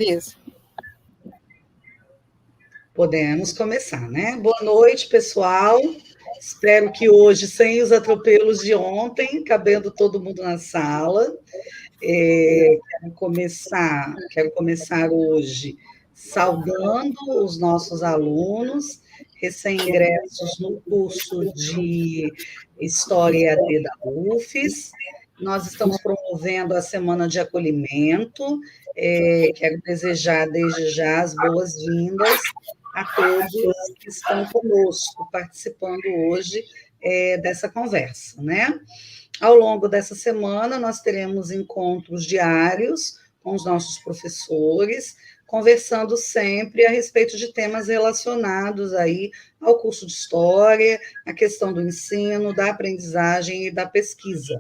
Isso. Podemos começar, né? Boa noite, pessoal. Espero que hoje, sem os atropelos de ontem, cabendo todo mundo na sala. Quero começar hoje saudando os nossos alunos recém-ingressos no curso de História EAD da UFES. Nós estamos promovendo a Semana de Acolhimento. Quero desejar desde já as boas-vindas a todos que estão conosco, participando hoje dessa conversa, né? Ao longo dessa semana, nós teremos encontros diários com os nossos professores, conversando sempre a respeito de temas relacionados aí ao curso de História, a questão do ensino, da aprendizagem e da pesquisa.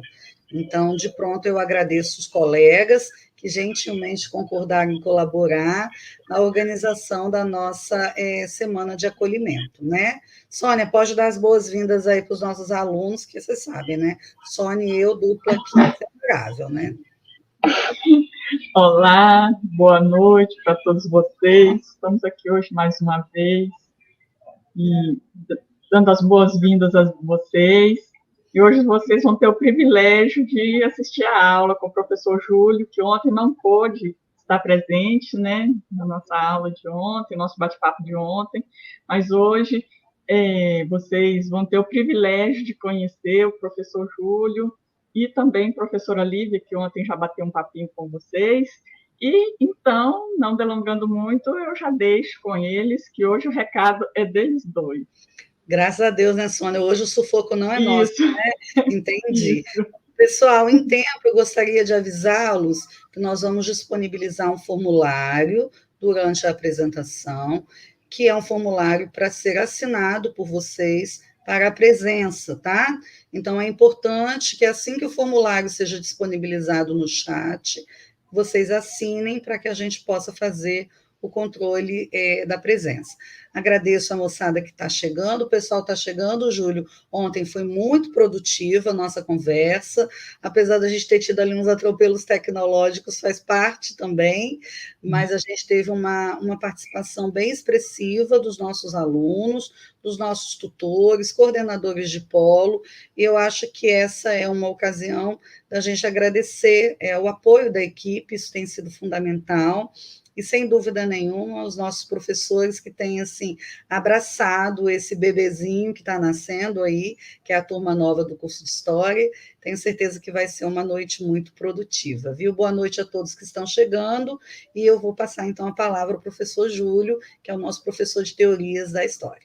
Então, de pronto, eu agradeço os colegas que gentilmente concordaram em colaborar na organização da nossa semana de acolhimento, né? Sônia, pode dar as boas-vindas aí para os nossos alunos, que você sabe, né? Sônia e eu, dupla aqui, inseparável, né? Olá, boa noite para todos vocês. Estamos aqui hoje mais uma vez e dando as boas-vindas a vocês. E hoje vocês vão ter o privilégio de assistir a aula com o professor Júlio, que ontem não pôde estar presente, né, na nossa aula de ontem, nosso bate-papo de ontem, mas hoje vocês vão ter o privilégio de conhecer o professor Júlio e também a professora Lívia, que ontem já bateu um papinho com vocês. E, então, não delongando muito, eu já deixo com eles, que hoje o recado é deles dois. Graças a Deus, né, Sônia? Hoje o sufoco não é nosso, né? Entendi. Isso. Pessoal, em tempo, eu gostaria de avisá-los que nós vamos disponibilizar um formulário durante a apresentação, que é um formulário para ser assinado por vocês para a presença, tá? Então, é importante que assim que o formulário seja disponibilizado no chat, vocês assinem para que a gente possa fazer o controle da presença. Agradeço a moçada que está chegando, o pessoal está chegando, Júlio. Ontem foi muito produtiva a nossa conversa, apesar da gente ter tido ali uns atropelos tecnológicos, faz parte também, mas a gente teve uma participação bem expressiva dos nossos alunos, dos nossos tutores, coordenadores de polo, e eu acho que essa é uma ocasião da gente agradecer o apoio da equipe, isso tem sido fundamental, e, sem dúvida nenhuma, os nossos professores que têm, assim, abraçado esse bebezinho que está nascendo aí, que é a turma nova do curso de História. Tenho certeza que vai ser uma noite muito produtiva, viu? Boa noite a todos que estão chegando, e eu vou passar, então, a palavra ao professor Júlio, que é o nosso professor de Teorias da História.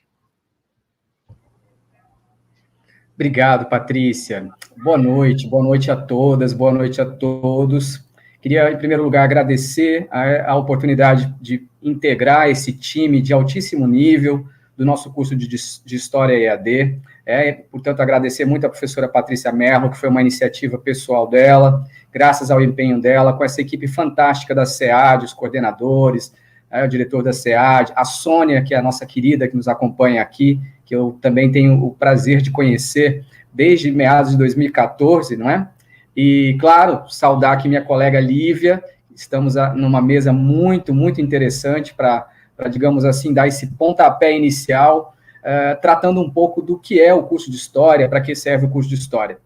Obrigado, Patrícia. Boa noite a todas, boa noite a todos. Queria, em primeiro lugar, agradecer a oportunidade de integrar esse time de altíssimo nível do nosso curso de História EAD. Portanto, agradecer muito à professora Patrícia Merlo, que foi uma iniciativa pessoal dela, graças ao empenho dela, com essa equipe fantástica da SEAD, os coordenadores, o diretor da SEAD, a Sônia, que é a nossa querida, que nos acompanha aqui, que eu também tenho o prazer de conhecer desde meados de 2014, não é? E, claro, saudar aqui minha colega Lívia, estamos numa mesa muito, muito interessante para, digamos assim, dar esse pontapé inicial, tratando um pouco do que é o curso de História, para que serve o curso de História.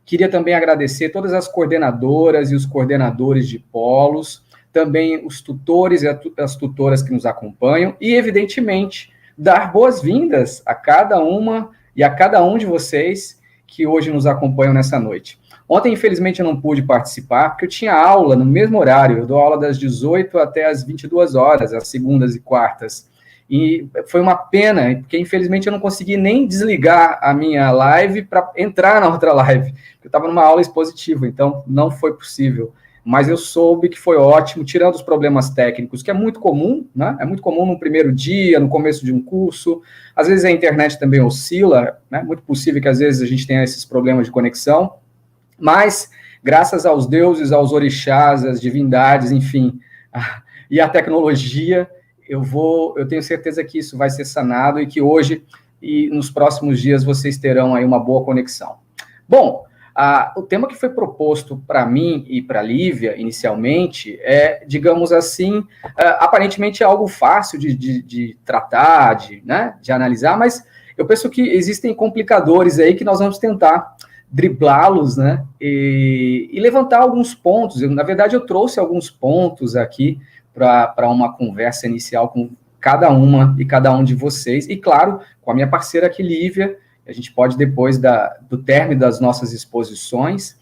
Queria também agradecer todas as coordenadoras e os coordenadores de polos, também os tutores e as tutoras que nos acompanham, e, evidentemente, dar boas-vindas a cada uma e a cada um de vocês que hoje nos acompanham nessa noite. Ontem, infelizmente, eu não pude participar, porque eu tinha aula no mesmo horário. Eu dou aula das 18 até as 22 horas, às segundas e quartas. E foi uma pena, porque, infelizmente, eu não consegui nem desligar a minha live para entrar na outra live. Eu estava numa aula expositiva, então não foi possível. Mas eu soube que foi ótimo, tirando os problemas técnicos, que é muito comum, né? É muito comum no primeiro dia, no começo de um curso. Às vezes a internet também oscila, né? Muito possível que às vezes a gente tenha esses problemas de conexão. Mas, graças aos deuses, aos orixás, às divindades, enfim, e à tecnologia, eu tenho certeza que isso vai ser sanado e que hoje e nos próximos dias vocês terão aí uma boa conexão. Bom, O tema que foi proposto para mim e para a Lívia, inicialmente, digamos assim, aparentemente é algo fácil de tratar, de analisar, mas eu penso que existem complicadores aí que nós vamos tentar driblá-los, né, e levantar alguns pontos. Na verdade, eu trouxe alguns pontos aqui para uma conversa inicial com cada uma e cada um de vocês, e claro, com a minha parceira aqui, Lívia. A gente pode, depois do término das nossas exposições,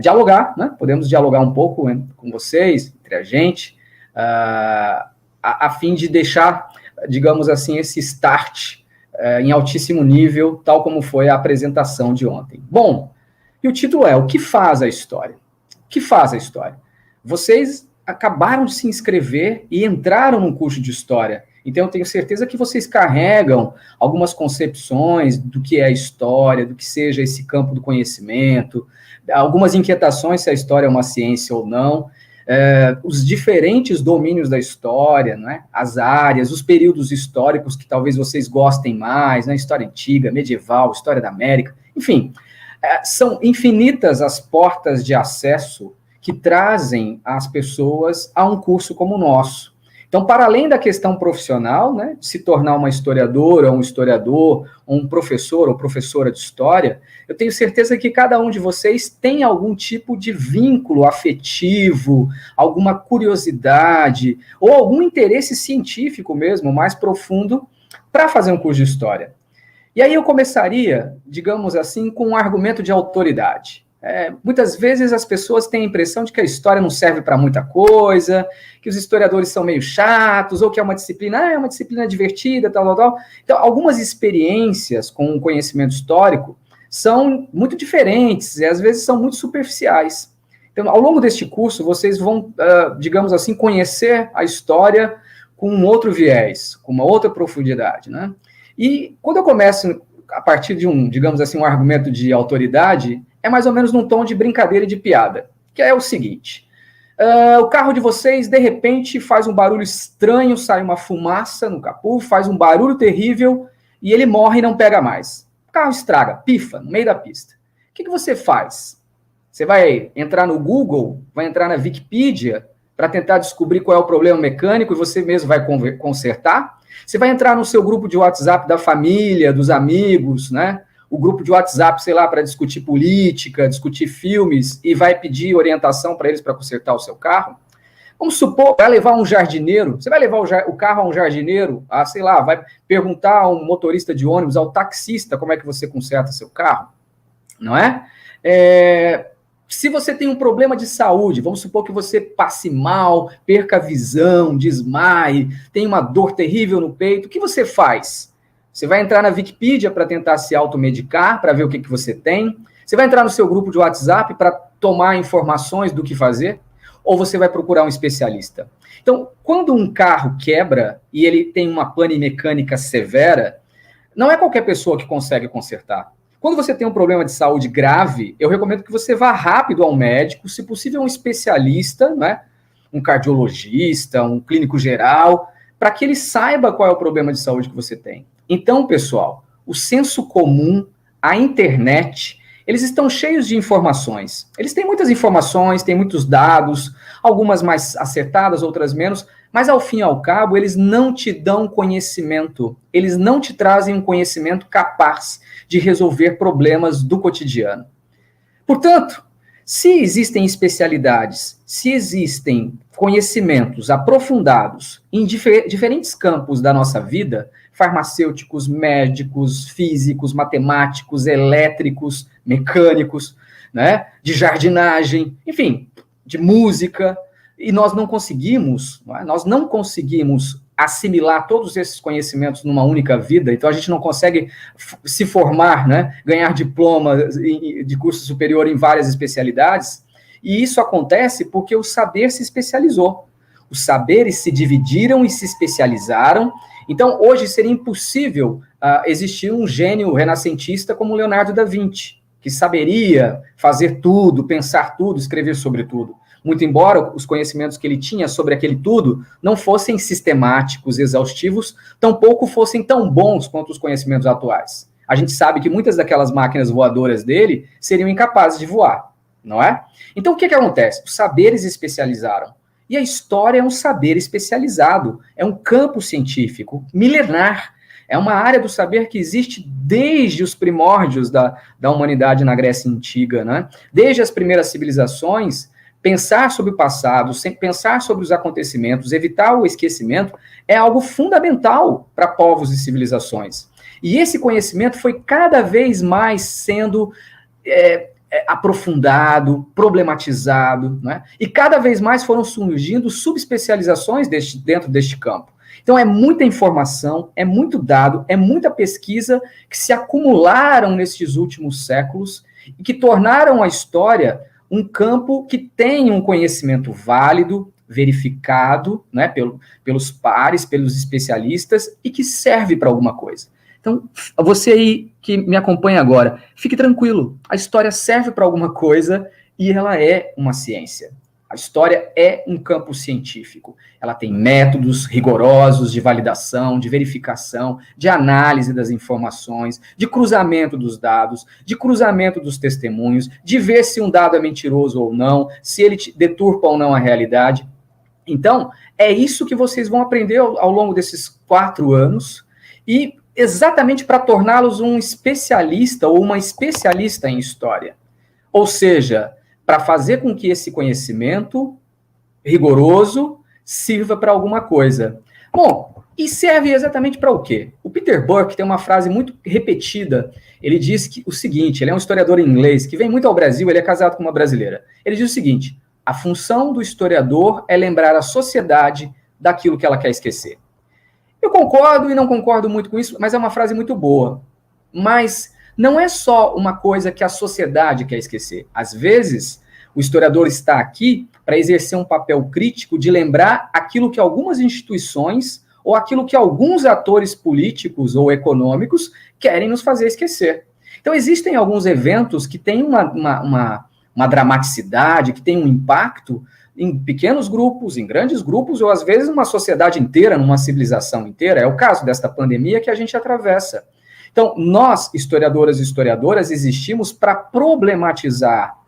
dialogar, né? Podemos dialogar um pouco com vocês, entre a gente, a fim de deixar, digamos assim, esse start em altíssimo nível, tal como foi a apresentação de ontem. Bom, e o título é: O que faz a história? O que faz a história? Vocês acabaram de se inscrever e entraram num curso de história. Então, eu tenho certeza que vocês carregam algumas concepções do que é a história, do que seja esse campo do conhecimento, algumas inquietações se a história é uma ciência ou não, os diferentes domínios da história, né? As áreas, os períodos históricos que talvez vocês gostem mais, né? História antiga, medieval, história da América, enfim, são infinitas as portas de acesso que trazem as pessoas a um curso como o nosso. Então, para além da questão profissional, né, de se tornar uma historiadora, um historiador, um professor ou professora de história, eu tenho certeza que cada um de vocês tem algum tipo de vínculo afetivo, alguma curiosidade, ou algum interesse científico mesmo, mais profundo, para fazer um curso de história. E aí eu começaria, digamos assim, com um argumento de autoridade. Muitas vezes as pessoas têm a impressão de que a história não serve para muita coisa, que os historiadores são meio chatos, ou que é uma disciplina divertida, tal. Então, algumas experiências com o conhecimento histórico são muito diferentes e às vezes são muito superficiais. Então, ao longo deste curso, vocês vão, digamos assim, conhecer a história com um outro viés, com uma outra profundidade, né? E quando eu começo a partir de digamos assim, um argumento de autoridade, é mais ou menos num tom de brincadeira e de piada, que é o seguinte: o carro de vocês, de repente, faz um barulho estranho, sai uma fumaça no capô, faz um barulho terrível, e ele morre e não pega mais. O carro estraga, pifa, no meio da pista. O que você faz? Você vai entrar no Google, vai entrar na Wikipedia, para tentar descobrir qual é o problema mecânico, e você mesmo vai consertar? Você vai entrar no seu grupo de WhatsApp da família, dos amigos, né? O grupo de WhatsApp, sei lá, para discutir política, discutir filmes, e vai pedir orientação para eles para consertar o seu carro? Vamos supor, vai levar um jardineiro, você vai levar o carro a um jardineiro, sei lá, vai perguntar a um motorista de ônibus, ao taxista, como é que você conserta seu carro, não é? Se você tem um problema de saúde, vamos supor que você passe mal, perca a visão, desmaie, tem uma dor terrível no peito, o que você faz? Você vai entrar na Wikipedia para tentar se automedicar, para ver o que você tem? Você vai entrar no seu grupo de WhatsApp para tomar informações do que fazer? Ou você vai procurar um especialista? Então, quando um carro quebra e ele tem uma pane mecânica severa, não é qualquer pessoa que consegue consertar. Quando você tem um problema de saúde grave, eu recomendo que você vá rápido ao médico, se possível um especialista, né? Um cardiologista, um clínico geral, para que ele saiba qual é o problema de saúde que você tem. Então, pessoal, o senso comum, a internet, eles estão cheios de informações. Eles têm muitas informações, têm muitos dados, algumas mais acertadas, outras menos, mas ao fim e ao cabo, eles não te dão conhecimento, eles não te trazem um conhecimento capaz de resolver problemas do cotidiano. Portanto, se existem especialidades, se existem conhecimentos aprofundados em diferentes campos da nossa vida, farmacêuticos, médicos, físicos, matemáticos, elétricos, mecânicos, né, de jardinagem, enfim, de música, e nós não conseguimos assimilar todos esses conhecimentos numa única vida, então a gente não consegue se formar, né, ganhar diploma de curso superior em várias especialidades, e isso acontece porque o saber se especializou. Os saberes se dividiram e se especializaram. Então, hoje seria impossível existir um gênio renascentista como Leonardo da Vinci, que saberia fazer tudo, pensar tudo, escrever sobre tudo. Muito embora os conhecimentos que ele tinha sobre aquele tudo não fossem sistemáticos, exaustivos, tampouco fossem tão bons quanto os conhecimentos atuais. a gente sabe que muitas daquelas máquinas voadoras dele seriam incapazes de voar, não é? Então, o que acontece? Os saberes especializaram. E a história é um saber especializado, é um campo científico milenar, é uma área do saber que existe desde os primórdios da humanidade na Grécia Antiga, né? Desde as primeiras civilizações, pensar sobre o passado, pensar sobre os acontecimentos, evitar o esquecimento, é algo fundamental para povos e civilizações. E esse conhecimento foi cada vez mais sendo aprofundado, problematizado, né? E cada vez mais foram surgindo subespecializações dentro deste campo. Então, é muita informação, é muito dado, é muita pesquisa que se acumularam nesses últimos séculos e que tornaram a história um campo que tem um conhecimento válido, verificado, né, pelos pares, pelos especialistas, e que serve para alguma coisa. Então, você aí que me acompanha agora, fique tranquilo, a história serve para alguma coisa e ela é uma ciência. A história é um campo científico. Ela tem métodos rigorosos de validação, de verificação, de análise das informações, de cruzamento dos dados, de cruzamento dos testemunhos, de ver se um dado é mentiroso ou não, se ele deturpa ou não a realidade. Então, é isso que vocês vão aprender ao longo desses 4 anos e exatamente para torná-los um especialista ou uma especialista em história. Ou seja, para fazer com que esse conhecimento rigoroso sirva para alguma coisa. Bom, e serve exatamente para o quê? O Peter Burke tem uma frase muito repetida. Ele diz que o seguinte, ele é um historiador inglês que vem muito ao Brasil, ele é casado com uma brasileira. Ele diz o seguinte: a função do historiador é lembrar a sociedade daquilo que ela quer esquecer. Eu concordo e não concordo muito com isso, mas é uma frase muito boa. Mas não é só uma coisa que a sociedade quer esquecer. Às vezes, o historiador está aqui para exercer um papel crítico de lembrar aquilo que algumas instituições ou aquilo que alguns atores políticos ou econômicos querem nos fazer esquecer. Então, existem alguns eventos que têm uma dramaticidade, que têm um impacto em pequenos grupos, em grandes grupos, ou às vezes uma sociedade inteira, numa civilização inteira. É o caso desta pandemia que a gente atravessa. Então, nós, historiadoras e historiadoras, existimos para problematizar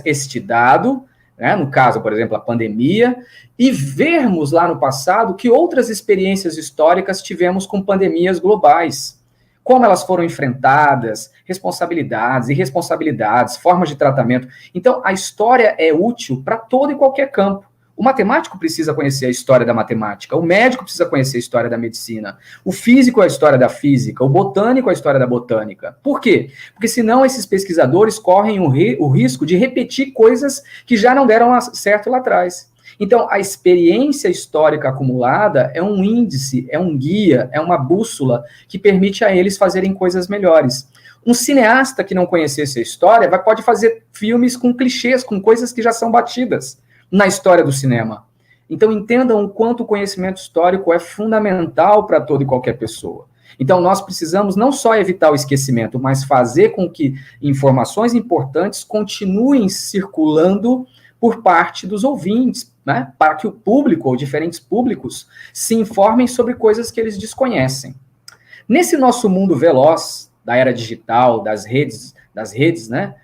este dado, né, no caso, por exemplo, a pandemia, e vermos lá no passado que outras experiências históricas tivemos com pandemias globais. Como elas foram enfrentadas, responsabilidades, irresponsabilidades, formas de tratamento. Então, a história é útil para todo e qualquer campo. O matemático precisa conhecer a história da matemática, o médico precisa conhecer a história da medicina, o físico a história da física, o botânico a história da botânica. Por quê? Porque senão esses pesquisadores correm o risco de repetir coisas que já não deram certo lá atrás. Então, a experiência histórica acumulada é um índice, é um guia, é uma bússola que permite a eles fazerem coisas melhores. Um cineasta que não conhecesse a história pode fazer filmes com clichês, com coisas que já são batidas na história do cinema. Então, entendam o quanto o conhecimento histórico é fundamental para toda e qualquer pessoa. Então, nós precisamos não só evitar o esquecimento, mas fazer com que informações importantes continuem circulando por parte dos ouvintes, né? Para que o público, ou diferentes públicos, se informem sobre coisas que eles desconhecem. Nesse nosso mundo veloz, da era digital, das redes, né?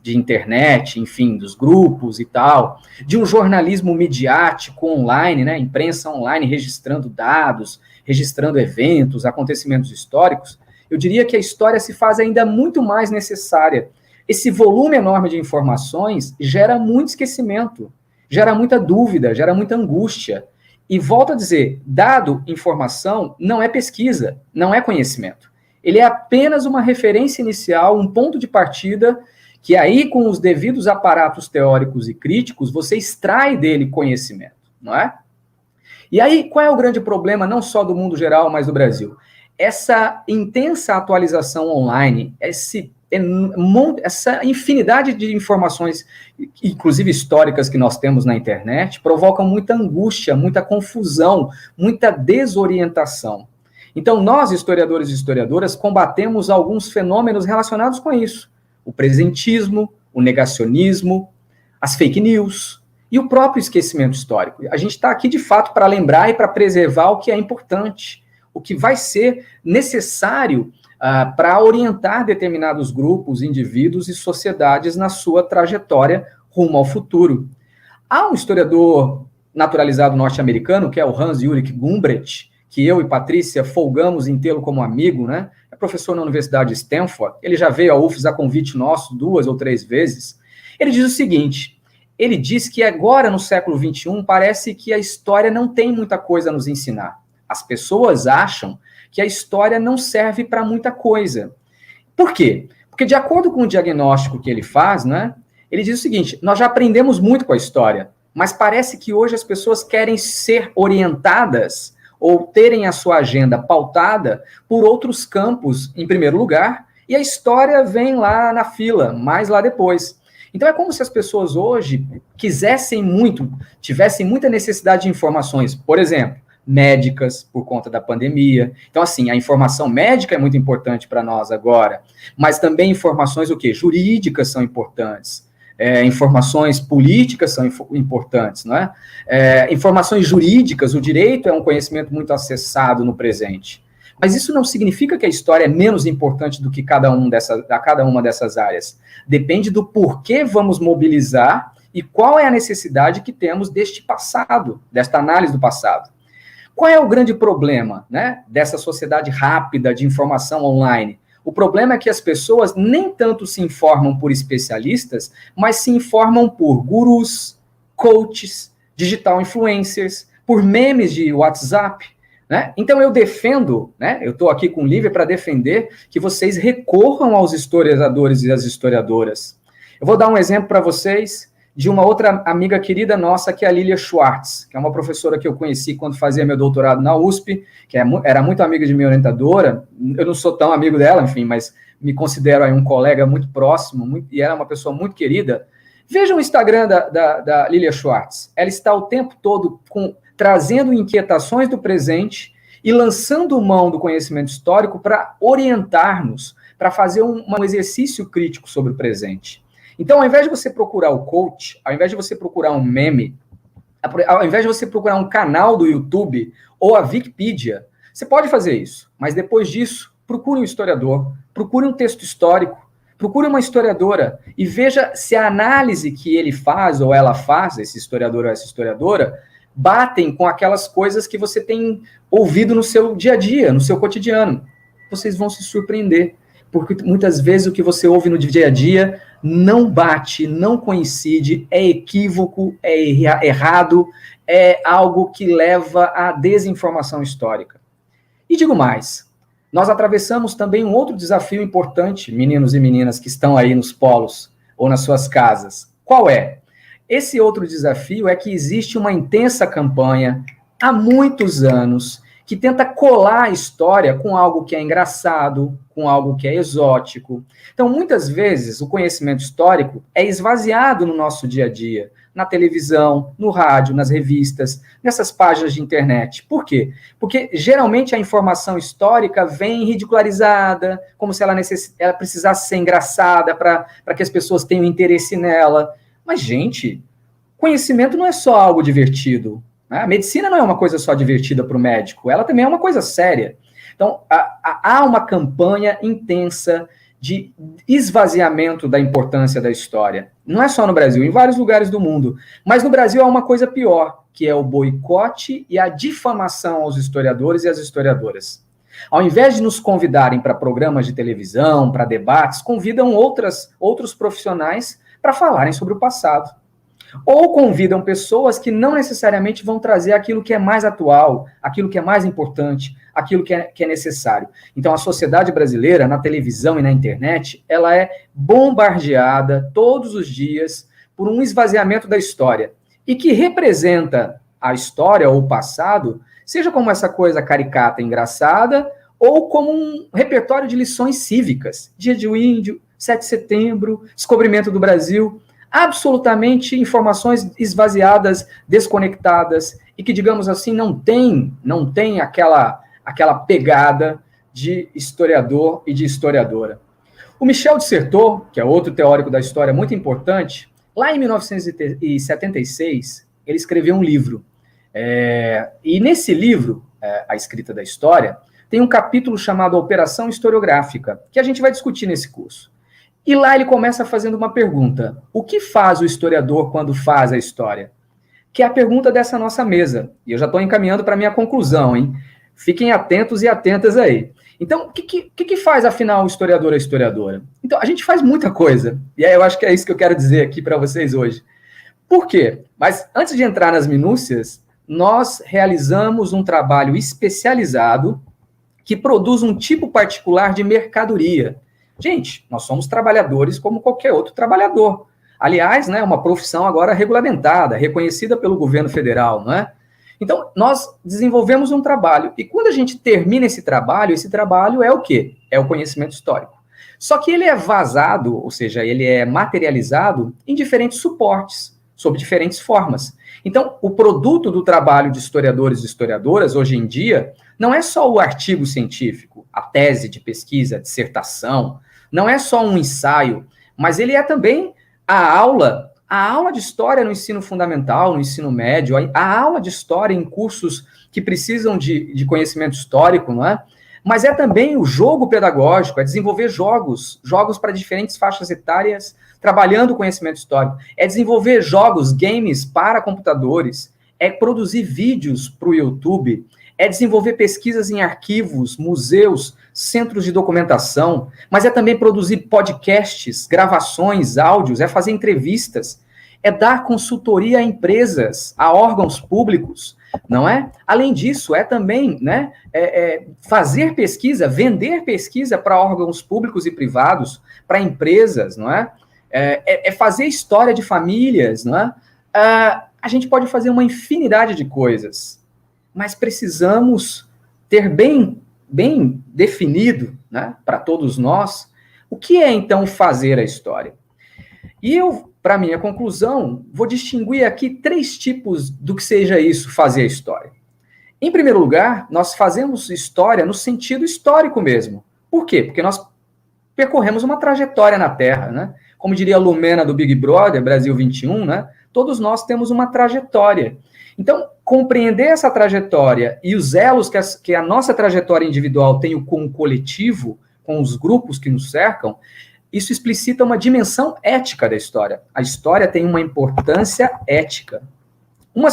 De internet, enfim, dos grupos e tal, de um jornalismo midiático online, né, imprensa online, registrando dados, registrando eventos, acontecimentos históricos, eu diria que a história se faz ainda muito mais necessária. Esse volume enorme de informações gera muito esquecimento, gera muita dúvida, gera muita angústia. E volto a dizer, dado, informação, não é pesquisa, não é conhecimento. Ele é apenas uma referência inicial, um ponto de partida, que aí, com os devidos aparatos teóricos e críticos, você extrai dele conhecimento, não é? E aí, qual é o grande problema, não só do mundo geral, mas do Brasil? Essa intensa atualização online, essa infinidade de informações, inclusive históricas, que nós temos na internet, provocam muita angústia, muita confusão, muita desorientação. Então, nós, historiadores e historiadoras, combatemos alguns fenômenos relacionados com isso. O presentismo, o negacionismo, as fake news e o próprio esquecimento histórico. A gente está aqui, de fato, para lembrar e para preservar o que é importante, o que vai ser necessário para orientar determinados grupos, indivíduos e sociedades na sua trajetória rumo ao futuro. Há um historiador naturalizado norte-americano, que é o Hans Ulrich Gumbrich, que eu e Patrícia folgamos em tê-lo como amigo, né? É professor na Universidade de Stanford, ele já veio ao UFES a convite nosso 2 ou 3 vezes. Ele diz o seguinte, ele diz que agora, no século XXI, parece que a história não tem muita coisa a nos ensinar. As pessoas acham que a história não serve para muita coisa. Por quê? Porque, de acordo com o diagnóstico que ele faz, né, ele diz o seguinte, nós já aprendemos muito com a história, mas parece que hoje as pessoas querem ser orientadas ou terem a sua agenda pautada por outros campos, em primeiro lugar, e a história vem lá na fila, mais lá depois. Então, é como se as pessoas hoje quisessem muito, tivessem muita necessidade de informações, por exemplo, médicas, por conta da pandemia. Então, assim, a informação médica é muito importante para nós agora, mas também informações, o quê? Jurídicas são importantes, informações políticas são importantes, não é? Informações jurídicas, o direito é um conhecimento muito acessado no presente. Mas isso não significa que a história é menos importante do que cada uma dessas áreas. Depende do porquê vamos mobilizar e qual é a necessidade que temos deste passado, desta análise do passado. Qual é o grande problema, né, dessa sociedade rápida de informação online? O problema é que as pessoas nem tanto se informam por especialistas, mas se informam por gurus, coaches, digital influencers, por memes de WhatsApp, né? Então eu defendo, né, eu estou aqui com o Lívia para defender que vocês recorram aos historiadores e às historiadoras. Eu vou dar um exemplo para vocês de uma outra amiga querida nossa, que é a Lilia Schwartz, que é uma professora que eu conheci quando fazia meu doutorado na USP, que era muito amiga de minha orientadora. Eu não sou tão amigo dela, enfim, mas me considero aí um colega muito próximo, e ela é uma pessoa muito querida. Vejam o Instagram da Lilia Schwartz. Ela está o tempo todo trazendo inquietações do presente e lançando mão do conhecimento histórico para orientar-nos, para fazer um exercício crítico sobre o presente. Então, ao invés de você procurar o coach, ao invés de você procurar um meme, ao invés de você procurar um canal do YouTube ou a Wikipedia, você pode fazer isso, mas depois disso, procure um historiador, procure um texto histórico, procure uma historiadora e veja se a análise que ele faz ou ela faz, esse historiador ou essa historiadora, batem com aquelas coisas que você tem ouvido no seu dia a dia, no seu cotidiano. Vocês vão se surpreender, porque muitas vezes o que você ouve no dia a dia não bate, não coincide, é equívoco, é errado, é algo que leva à desinformação histórica. E digo mais, nós atravessamos também um outro desafio importante, meninos e meninas que estão aí nos polos ou nas suas casas. Qual é? Esse outro desafio é que existe uma intensa campanha há muitos anos que tenta colar a história com algo que é engraçado, com algo que é exótico. Então, muitas vezes, o conhecimento histórico é esvaziado no nosso dia a dia, na televisão, no rádio, nas revistas, nessas páginas de internet. Por quê? Porque, geralmente, a informação histórica vem ridicularizada, como se ela precisasse ser engraçada para que as pessoas tenham interesse nela. Mas, gente, conhecimento não é só algo divertido. A medicina não é uma coisa só divertida para o médico, ela também é uma coisa séria. Então, há uma campanha intensa de esvaziamento da importância da história. Não é só no Brasil, em vários lugares do mundo. Mas no Brasil há uma coisa pior, que é o boicote e a difamação aos historiadores e às historiadoras. Ao invés de nos convidarem para programas de televisão, para debates, convidam outros profissionais para falarem sobre o passado. Ou convidam pessoas que não necessariamente vão trazer aquilo que é mais atual, aquilo que é mais importante, aquilo que é necessário. Então, a sociedade brasileira, na televisão e na internet, ela é bombardeada todos os dias por um esvaziamento da história, e que representa a história ou o passado, seja como essa coisa caricata, engraçada, ou como um repertório de lições cívicas. Dia do Índio, 7 de setembro, descobrimento do Brasil, absolutamente informações esvaziadas, desconectadas, e que, digamos assim, não tem aquela pegada de historiador e de historiadora. O Michel de Certeau, que é outro teórico da história muito importante, lá em 1976, ele escreveu um livro. E nesse livro, A Escrita da História, tem um capítulo chamado Operação Historiográfica, que a gente vai discutir nesse curso. E lá ele começa fazendo uma pergunta: o que faz o historiador quando faz a história? Que é a pergunta dessa nossa mesa. E eu já estou encaminhando para a minha conclusão, hein? Fiquem atentos e atentas aí. Então, o que faz, afinal, o historiador ou a historiadora? Então, a gente faz muita coisa. E aí eu acho que é isso que eu quero dizer aqui para vocês hoje. Por quê? Mas, antes de entrar nas minúcias, nós realizamos um trabalho especializado que produz um tipo particular de mercadoria. Gente, nós somos trabalhadores como qualquer outro trabalhador. Aliás, né, uma profissão agora regulamentada, reconhecida pelo governo federal, não é? Então, nós desenvolvemos um trabalho, e quando a gente termina esse trabalho é o quê? É o conhecimento histórico. Só que ele é vazado, ou seja, ele é materializado em diferentes suportes, sob diferentes formas. Então, o produto do trabalho de historiadores e historiadoras, hoje em dia, não é só o artigo científico, a tese de pesquisa, a dissertação, não é só um ensaio, mas ele é também a aula de história no ensino fundamental, no ensino médio, a aula de história em cursos que precisam de conhecimento histórico, não é? Mas é também o jogo pedagógico, é desenvolver jogos para diferentes faixas etárias, trabalhando o conhecimento histórico, é desenvolver jogos, games para computadores, é produzir vídeos para o YouTube, é desenvolver pesquisas em arquivos, museus, centros de documentação, mas é também produzir podcasts, gravações, áudios, é fazer entrevistas, é dar consultoria a empresas, a órgãos públicos, não é? Além disso, é também, né, fazer pesquisa, vender pesquisa para órgãos públicos e privados, para empresas, não é? É fazer história de famílias, não é? A gente pode fazer uma infinidade de coisas, mas precisamos ter bem definido, né, para todos nós, o que é, então, fazer a história. E eu, para minha conclusão, vou distinguir aqui 3 tipos do que seja isso, fazer a história. Em primeiro lugar, nós fazemos história no sentido histórico mesmo. Por quê? Porque nós percorremos uma trajetória na Terra, né? Como diria a Lumena do Big Brother, Brasil 21, né? Todos nós temos uma trajetória. Então, compreender essa trajetória e os elos que a nossa trajetória individual tem com o coletivo, com os grupos que nos cercam, isso explicita uma dimensão ética da história. A história tem uma importância ética. Um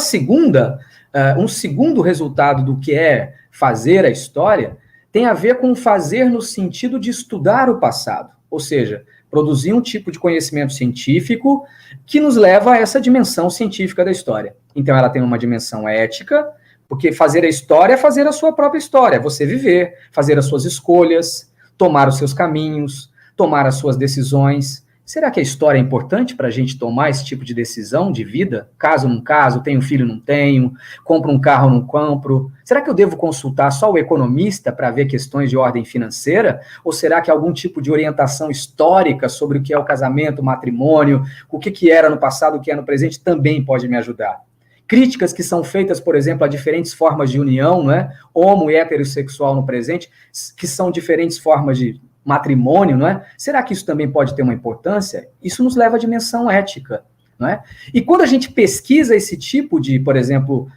segundo resultado do que é fazer a história tem a ver com fazer no sentido de estudar o passado, ou seja, produzir um tipo de conhecimento científico que nos leva a essa dimensão científica da história. Então, ela tem uma dimensão ética, porque fazer a história é fazer a sua própria história, é você viver, fazer as suas escolhas, tomar os seus caminhos, tomar as suas decisões. Será que a história é importante para a gente tomar esse tipo de decisão de vida? Caso não caso, tenho filho, não tenho, compro um carro, não compro. Será que eu devo consultar só o economista para ver questões de ordem financeira? Ou será que algum tipo de orientação histórica sobre o que é o casamento, o matrimônio, o que era no passado, o que é no presente, também pode me ajudar? Críticas que são feitas, por exemplo, a diferentes formas de união, não é? Homo e heterossexual no presente, que são diferentes formas de matrimônio, não é? Será que isso também pode ter uma importância? Isso nos leva à dimensão ética, não é? E quando a gente pesquisa esse tipo de, por exemplo,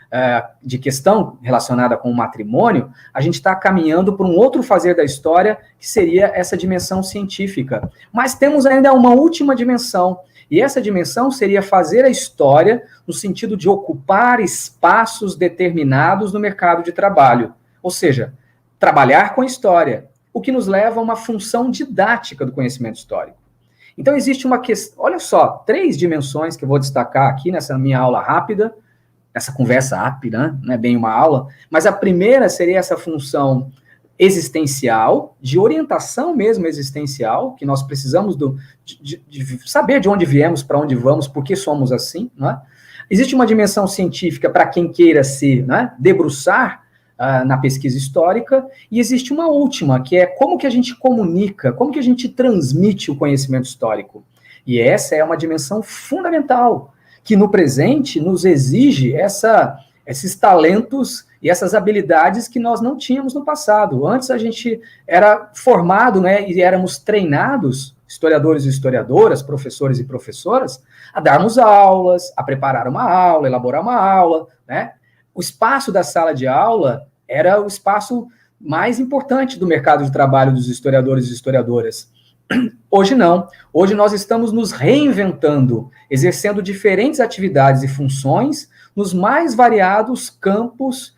de questão relacionada com o matrimônio, a gente está caminhando para um outro fazer da história, que seria essa dimensão científica. Mas temos ainda uma última dimensão, e essa dimensão seria fazer a história no sentido de ocupar espaços determinados no mercado de trabalho, ou seja, trabalhar com a história, o que nos leva a uma função didática do conhecimento histórico. Então, existe uma questão, olha só, 3 dimensões que eu vou destacar aqui nessa minha aula rápida, essa conversa rápida, né? Não é bem uma aula, mas a primeira seria essa função existencial, de orientação mesmo existencial, que nós precisamos de saber de onde viemos, para onde vamos, por que somos assim, não é? Existe uma dimensão científica para quem queira se, né, debruçar na pesquisa histórica, e existe uma última, que é como que a gente comunica, como que a gente transmite o conhecimento histórico. E essa é uma dimensão fundamental, que no presente nos exige esses talentos e essas habilidades que nós não tínhamos no passado. Antes a gente era formado, né, e éramos treinados, historiadores e historiadoras, professores e professoras, a darmos aulas, a preparar uma aula, elaborar uma aula, né? O espaço da sala de aula era o espaço mais importante do mercado de trabalho dos historiadores e historiadoras. Hoje não. Hoje nós estamos nos reinventando, exercendo diferentes atividades e funções nos mais variados campos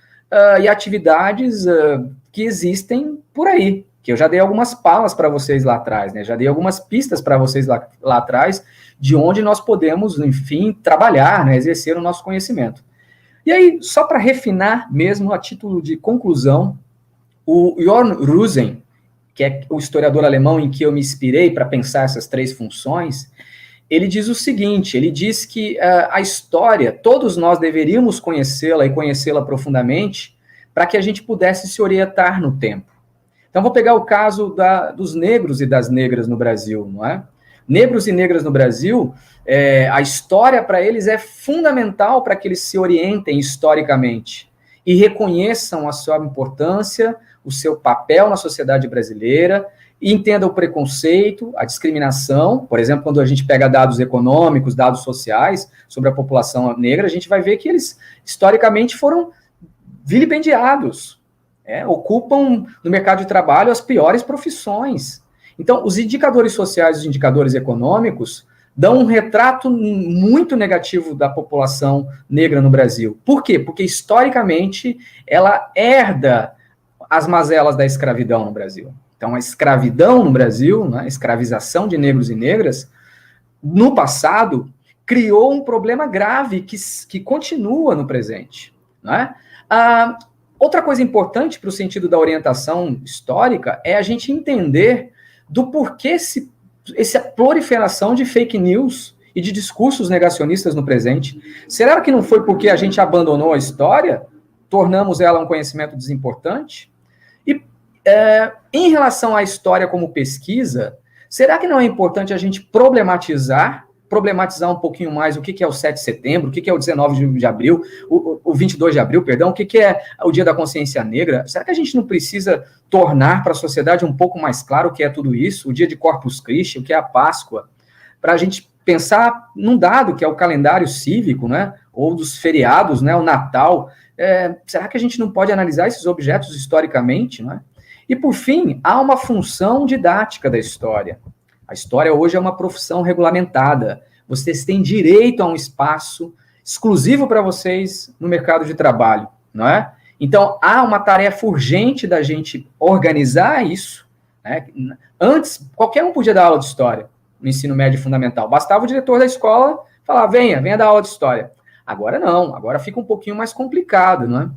e atividades que existem por aí, que eu já dei algumas palas para vocês lá atrás, né? Já dei algumas pistas para vocês lá atrás de onde nós podemos, enfim, trabalhar, né? Exercer o nosso conhecimento. E aí, só para refinar mesmo, a título de conclusão, o Jorn Rusen, que é o historiador alemão em que eu me inspirei para pensar essas 3 funções, ele diz o seguinte, ele diz que a história, todos nós deveríamos conhecê-la e conhecê-la profundamente para que a gente pudesse se orientar no tempo. Então, vou pegar o caso dos negros e das negras no Brasil, não é? Negros e negras no Brasil, a história para eles é fundamental para que eles se orientem historicamente e reconheçam a sua importância, o seu papel na sociedade brasileira, e entenda o preconceito, a discriminação. Por exemplo, quando a gente pega dados econômicos, dados sociais sobre a população negra, a gente vai ver que eles, historicamente, foram vilipendiados, ocupam no mercado de trabalho as piores profissões. Então, os indicadores sociais e os indicadores econômicos dão um retrato muito negativo da população negra no Brasil. Por quê? Porque, historicamente, ela herda as mazelas da escravidão no Brasil. Então, a escravidão no Brasil, né, a escravização de negros e negras, no passado, criou um problema grave que continua no presente. Né? Outra coisa importante para o sentido da orientação histórica é a gente entender do porquê essa proliferação de fake news e de discursos negacionistas no presente. Será que não foi porque a gente abandonou a história, tornamos ela um conhecimento desimportante? E em relação à história como pesquisa, será que não é importante a gente problematizar um pouquinho mais o que é o 7 de setembro, o que é o 19 de abril, o 22 de abril, perdão, o que é o Dia da Consciência Negra? Será que a gente não precisa tornar para a sociedade um pouco mais claro o que é tudo isso, o dia de Corpus Christi, o que é a Páscoa, para a gente pensar num dado que é o calendário cívico, né, ou dos feriados, né, o Natal? Será que a gente não pode analisar esses objetos historicamente, né? E, por fim, há uma função didática da história. A história hoje é uma profissão regulamentada. Vocês têm direito a um espaço exclusivo para vocês no mercado de trabalho, não é? Então, há uma tarefa urgente da gente organizar isso, né? Antes, qualquer um podia dar aula de história no ensino médio fundamental. Bastava o diretor da escola falar, venha dar aula de história. Agora não, agora fica um pouquinho mais complicado, não é?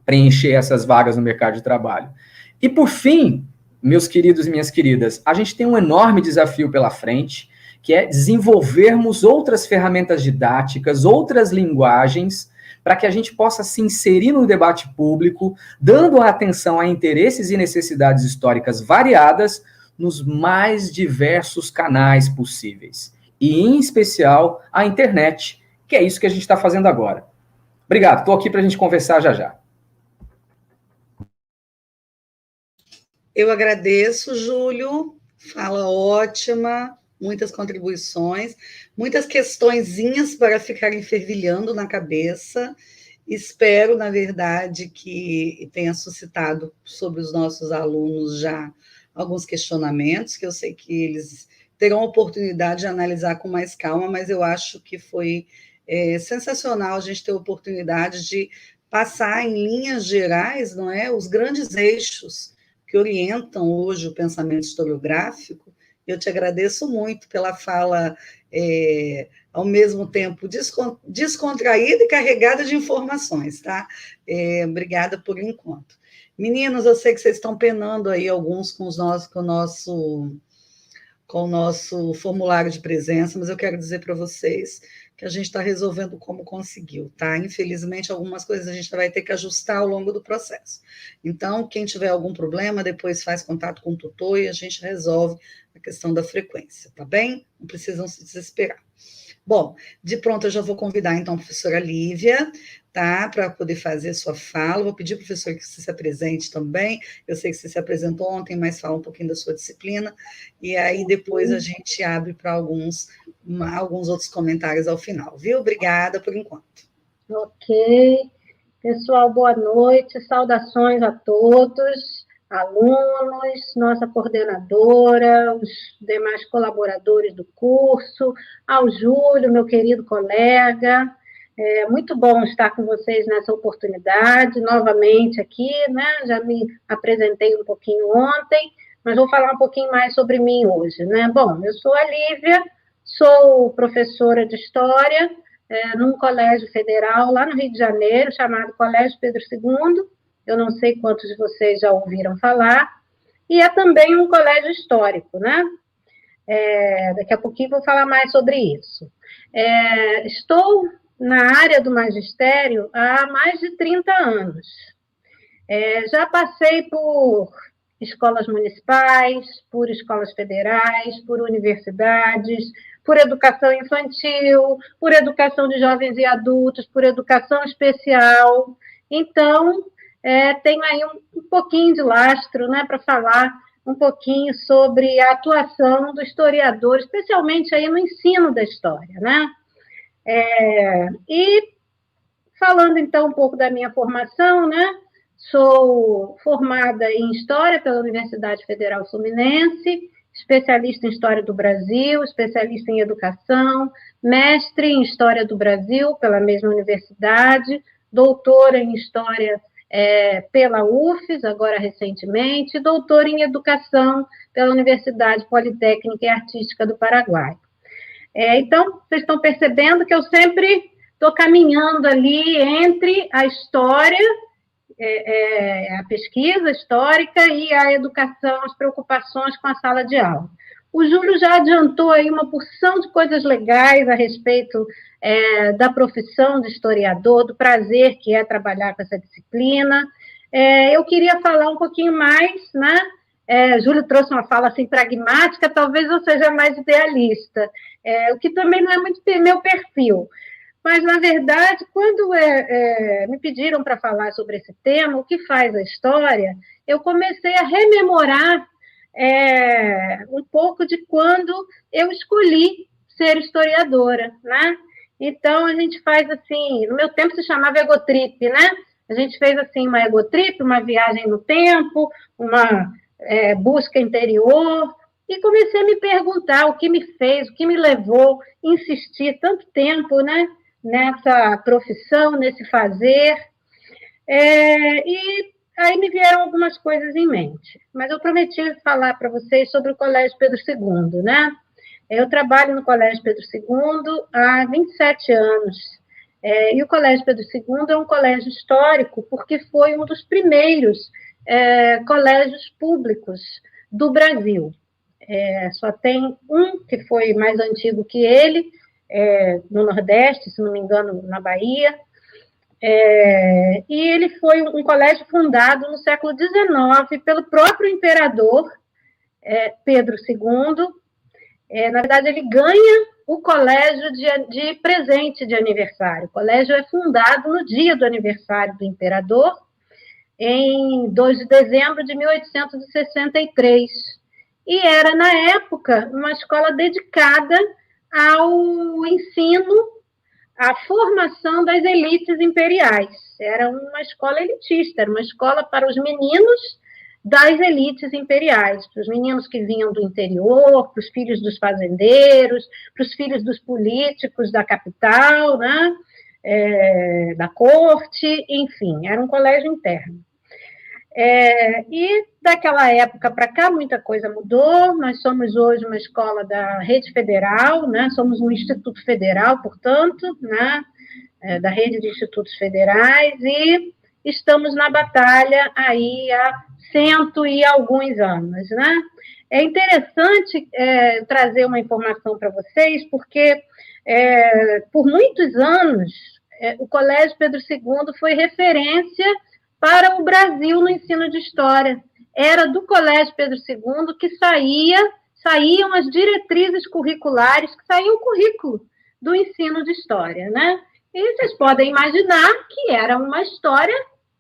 Preencher essas vagas no mercado de trabalho. E, por fim, meus queridos e minhas queridas, a gente tem um enorme desafio pela frente, que é desenvolvermos outras ferramentas didáticas, outras linguagens, para que a gente possa se inserir no debate público, dando atenção a interesses e necessidades históricas variadas nos mais diversos canais possíveis. E, em especial, a internet, que é isso que a gente está fazendo agora. Obrigado, estou aqui para a gente conversar já já. Eu agradeço, Júlio, fala ótima, muitas contribuições, muitas questõezinhas para ficarem fervilhando na cabeça. Espero, na verdade, que tenha suscitado sobre os nossos alunos já alguns questionamentos, que eu sei que eles terão oportunidade de analisar com mais calma, mas eu acho que foi sensacional a gente ter a oportunidade de passar em linhas gerais, não é, os grandes eixos que orientam hoje o pensamento historiográfico. Eu te agradeço muito pela fala, ao mesmo tempo descontraída e carregada de informações, tá? Obrigada por enquanto. Meninos, eu sei que vocês estão penando aí alguns com o nosso formulário de presença, mas eu quero dizer para vocês que a gente está resolvendo como conseguiu, tá? Infelizmente, algumas coisas a gente vai ter que ajustar ao longo do processo. Então, quem tiver algum problema, depois faz contato com o tutor e a gente resolve a questão da frequência, tá bem? Não precisam se desesperar. Bom, de pronto eu já vou convidar, então, a professora Lívia, tá? Para poder fazer sua fala. Vou pedir, professor, que você se apresente também. Eu sei que você se apresentou ontem, mas fala um pouquinho da sua disciplina. E aí, depois, a gente abre para alguns outros comentários ao final, viu? Obrigada por enquanto. Ok. Pessoal, boa noite, saudações a todos, alunos, nossa coordenadora, os demais colaboradores do curso, ao Júlio, meu querido colega. É muito bom estar com vocês nessa oportunidade, novamente aqui, né? Já me apresentei um pouquinho ontem, mas vou falar um pouquinho mais sobre mim hoje, né? Bom, eu sou a Lívia, sou professora de História, num colégio federal lá no Rio de Janeiro, chamado Colégio Pedro II. Eu não sei quantos de vocês já ouviram falar. E é também um colégio histórico, né? Daqui a pouquinho vou falar mais sobre isso. Estou na área do magistério há mais de 30 anos. Já passei por escolas municipais, por escolas federais, por universidades, por educação infantil, por educação de jovens e adultos, por educação especial. Então, tenho aí um pouquinho de lastro, né, para falar um pouquinho sobre a atuação do historiador, especialmente aí no ensino da história, né? E falando, então, um pouco da minha formação, né? Sou formada em História pela Universidade Federal Fluminense, especialista em História do Brasil, especialista em Educação, mestre em História do Brasil pela mesma universidade, doutora em História pela UFES, agora recentemente, doutora em Educação pela Universidade Politécnica e Artística do Paraguai. Então, vocês estão percebendo que eu sempre estou caminhando ali entre a história, a pesquisa histórica e a educação, as preocupações com a sala de aula. O Júlio já adiantou aí uma porção de coisas legais a respeito da profissão de historiador, do prazer que é trabalhar com essa disciplina. Eu queria falar um pouquinho mais, né? Júlio trouxe uma fala assim pragmática, talvez eu seja mais idealista, o que também não é muito meu perfil. Mas, na verdade, quando me pediram para falar sobre esse tema, o que faz a história, eu comecei a rememorar um pouco de quando eu escolhi ser historiadora, né? Então, a gente faz assim, no meu tempo se chamava egotrip, né? A gente fez assim uma egotrip, uma viagem no tempo, uma busca interior, e comecei a me perguntar o que me fez, o que me levou a insistir tanto tempo, né? Nessa profissão, nesse fazer, e aí me vieram algumas coisas em mente. Mas eu prometi falar para vocês sobre o Colégio Pedro II, né? Eu trabalho no Colégio Pedro II há 27 anos, e o Colégio Pedro II é um colégio histórico porque foi um dos primeiros colégios públicos do Brasil. Só tem um que foi mais antigo que ele, no Nordeste, se não me engano, na Bahia, e ele foi um colégio fundado no século XIX pelo próprio imperador Pedro II. Na verdade, ele ganha o colégio de presente de aniversário. O colégio é fundado no dia do aniversário do imperador, em 2 de dezembro de 1863. E era, na época, uma escola dedicada ao ensino, à formação das elites imperiais. Era uma escola elitista, era uma escola para os meninos das elites imperiais, para os meninos que vinham do interior, para os filhos dos fazendeiros, para os filhos dos políticos da capital, né? Da corte, enfim, era um colégio interno. E daquela época para cá, muita coisa mudou. Nós somos hoje uma escola da rede federal, né? Somos um instituto federal, portanto, né? Da rede de institutos federais, e estamos na batalha aí há 100 e alguns anos, né? É interessante trazer uma informação para vocês, porque por muitos anos o Colégio Pedro II foi referência para o Brasil no ensino de história. Era do Colégio Pedro II que saíam as diretrizes curriculares, que saía o currículo do ensino de história, né? E vocês podem imaginar que era uma história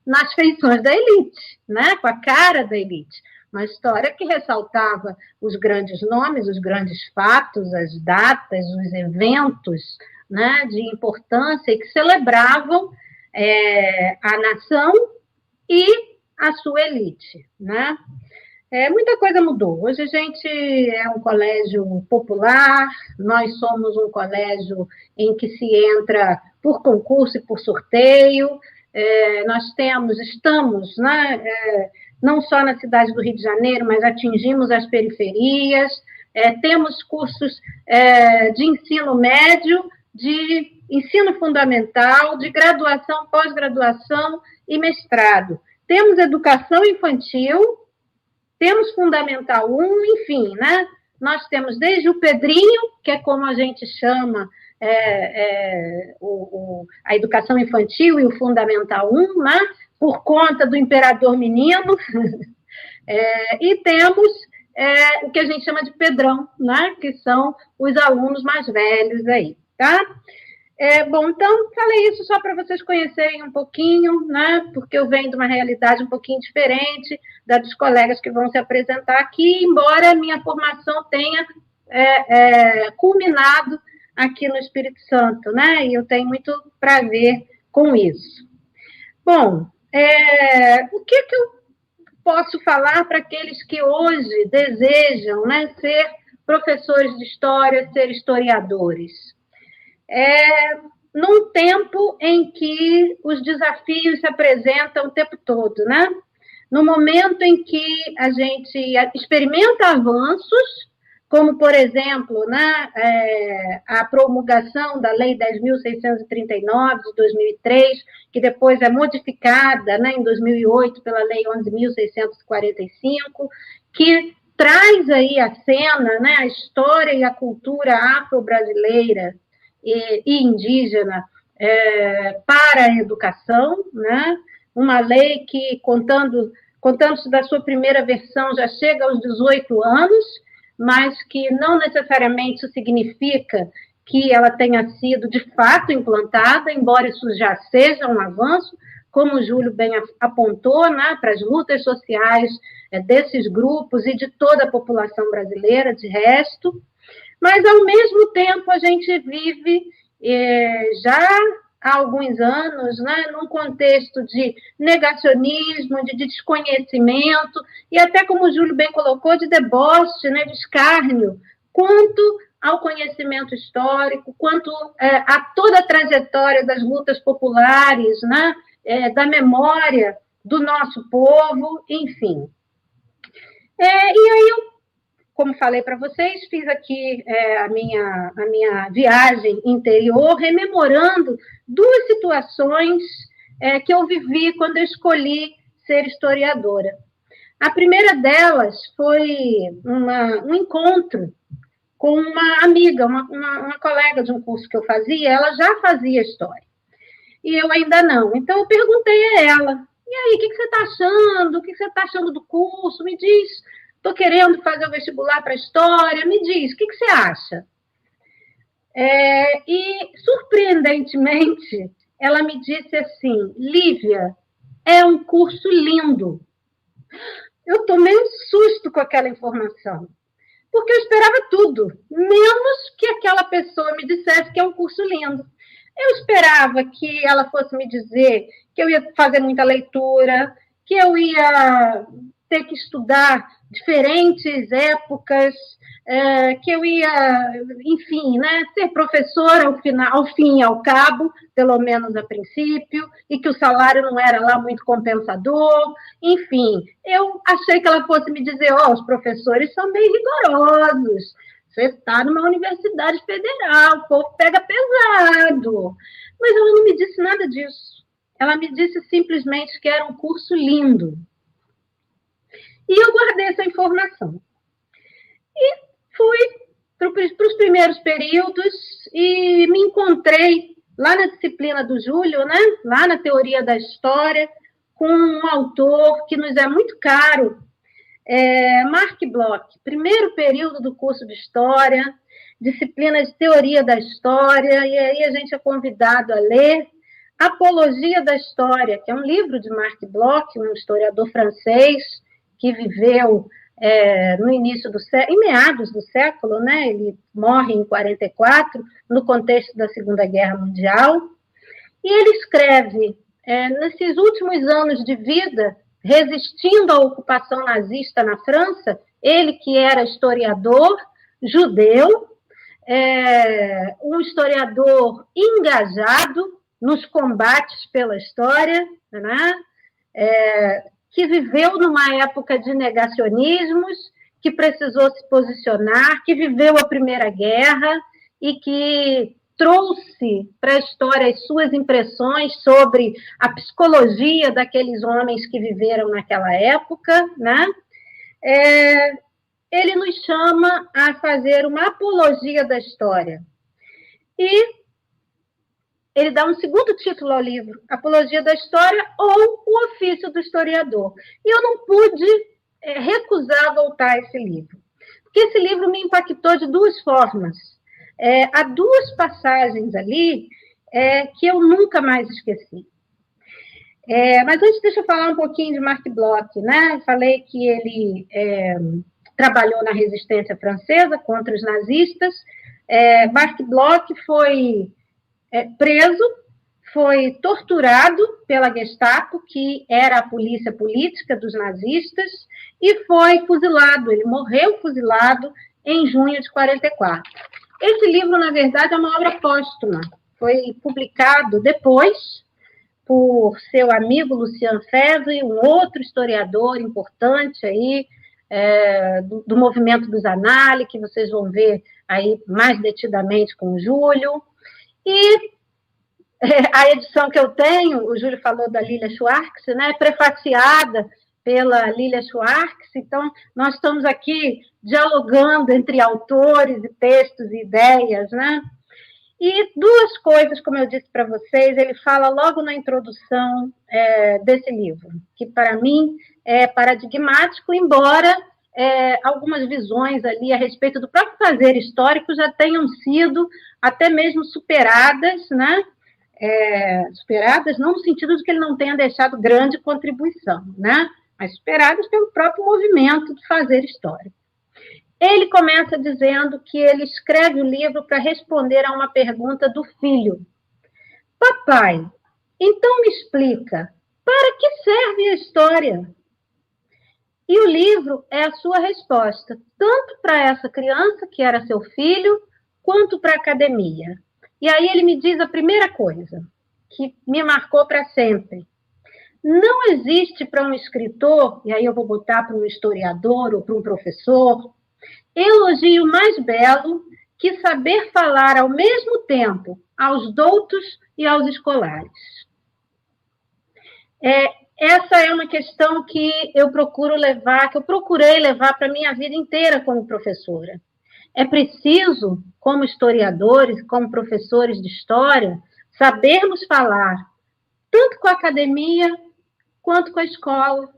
nas feições da elite, né? Com a cara da elite. Uma história que ressaltava os grandes nomes, os grandes fatos, as datas, os eventos, né, de importância, e que celebravam a nação e a sua elite, né? Muita coisa mudou. Hoje a gente é um colégio popular, nós somos um colégio em que se entra por concurso e por sorteio, nós estamos, né, não só na cidade do Rio de Janeiro, mas atingimos as periferias, temos cursos de ensino médio, de ensino fundamental, de graduação, pós-graduação e mestrado. Temos educação infantil, temos Fundamental 1, enfim, né? Nós temos desde o Pedrinho, que é como a gente chama a educação infantil e o Fundamental 1, né? Por conta do Imperador Menino, e temos o que a gente chama de Pedrão, né? Que são os alunos mais velhos aí, tá? Bom, então, falei isso só para vocês conhecerem um pouquinho, né? Porque eu venho de uma realidade um pouquinho diferente da dos colegas que vão se apresentar aqui, embora a minha formação tenha culminado aqui no Espírito Santo, né? E eu tenho muito prazer com isso. Bom, o que eu posso falar para aqueles que hoje desejam, né, ser professores de história, ser historiadores? Num tempo em que os desafios se apresentam o tempo todo, né? No momento em que a gente experimenta avanços, como, por exemplo, né, a promulgação da Lei 10.639, de 2003, que depois é modificada, né, em 2008 pela Lei 11.645, que traz aí à cena, né, a história e a cultura afro-brasileira e indígena para a educação, né? Uma lei que, contando-se da sua primeira versão, já chega aos 18 anos, mas que não necessariamente isso significa que ela tenha sido, de fato, implantada, embora isso já seja um avanço, como o Júlio bem apontou, né, para as lutas sociais desses grupos e de toda a população brasileira, de resto. Mas, ao mesmo tempo, a gente vive já há alguns anos, né, num contexto de negacionismo, de desconhecimento, e até, como o Júlio bem colocou, de deboche, né, de escárnio, quanto ao conhecimento histórico, quanto a toda a trajetória das lutas populares, né, da memória do nosso povo, enfim. E aí eu, como falei para vocês, fiz aqui a minha viagem interior, rememorando duas situações que eu vivi quando eu escolhi ser historiadora. A primeira delas foi um encontro com uma amiga, uma colega de um curso que eu fazia, ela já fazia história, e eu ainda não. Então, eu perguntei a ela, e aí, o que você está achando? O que você está achando do curso? Me diz. Estou querendo fazer o vestibular para História, me diz, o que você acha? E, surpreendentemente, ela me disse assim, Lívia, é um curso lindo. Eu tomei um susto com aquela informação, porque eu esperava tudo, menos que aquela pessoa me dissesse que é um curso lindo. Eu esperava que ela fosse me dizer que eu ia fazer muita leitura, que eu ia ter que estudar diferentes épocas, que eu ia, enfim, né, ser professora ao fim e ao cabo, pelo menos a princípio, e que o salário não era lá muito compensador, enfim. Eu achei que ela fosse me dizer, os professores são bem rigorosos, você está numa universidade federal, o povo pega pesado. Mas ela não me disse nada disso. Ela me disse simplesmente que era um curso lindo. E eu guardei essa informação. E fui para os primeiros períodos e me encontrei lá na disciplina do Júlio, né? Lá na teoria da história, com um autor que nos é muito caro, Mark Bloch, primeiro período do curso de História, disciplina de teoria da história, e aí a gente é convidado a ler Apologia da História, que é um livro de Mark Bloch, um historiador francês, que viveu no início do século, em meados do século, né? Ele morre em 44, no contexto da Segunda Guerra Mundial. E ele escreve, nesses últimos anos de vida, resistindo à ocupação nazista na França, ele que era historiador, judeu, um historiador engajado nos combates pela história, né? Que viveu numa época de negacionismos, que precisou se posicionar, que viveu a Primeira Guerra e que trouxe para a história as suas impressões sobre a psicologia daqueles homens que viveram naquela época, né? Ele nos chama a fazer uma apologia da história. E ele dá um segundo título ao livro, Apologia da História ou O Ofício do Historiador. E eu não pude recusar voltar a esse livro, porque esse livro me impactou de duas formas. Há duas passagens ali que eu nunca mais esqueci. Mas antes, deixa eu falar um pouquinho de Marc Bloch, né? Falei que ele trabalhou na resistência francesa contra os nazistas. Marc Bloch foi preso, foi torturado pela Gestapo, que era a polícia política dos nazistas, e foi fuzilado. Ele morreu fuzilado em junho de 1944. Esse livro, na verdade, é uma obra póstuma. Foi publicado depois por seu amigo Lucien Febvre, um outro historiador importante aí, do movimento dos Annales, que vocês vão ver aí mais detidamente com o Júlio. E a edição que eu tenho, o Júlio falou da Lilia Schwartz, né, prefaciada pela Lilia Schwartz, então nós estamos aqui dialogando entre autores e textos e ideias, né? E duas coisas, como eu disse para vocês, ele fala logo na introdução desse livro, que para mim é paradigmático, embora algumas visões ali a respeito do próprio fazer histórico já tenham sido até mesmo superadas, né? Superadas não no sentido de que ele não tenha deixado grande contribuição, né? Mas superadas pelo próprio movimento de fazer histórico. Ele começa dizendo que ele escreve o livro para responder a uma pergunta do filho. Papai, então me explica, para que serve a história? E o livro é a sua resposta, tanto para essa criança, que era seu filho, quanto para a academia. E aí ele me diz a primeira coisa, que me marcou para sempre. Não existe para um escritor, e aí eu vou botar para um historiador ou para um professor, elogio mais belo que saber falar ao mesmo tempo aos doutos e aos escolares. Essa é uma questão que eu procurei levar para a minha vida inteira como professora. É preciso, como historiadores, como professores de história, sabermos falar tanto com a academia quanto com a escola,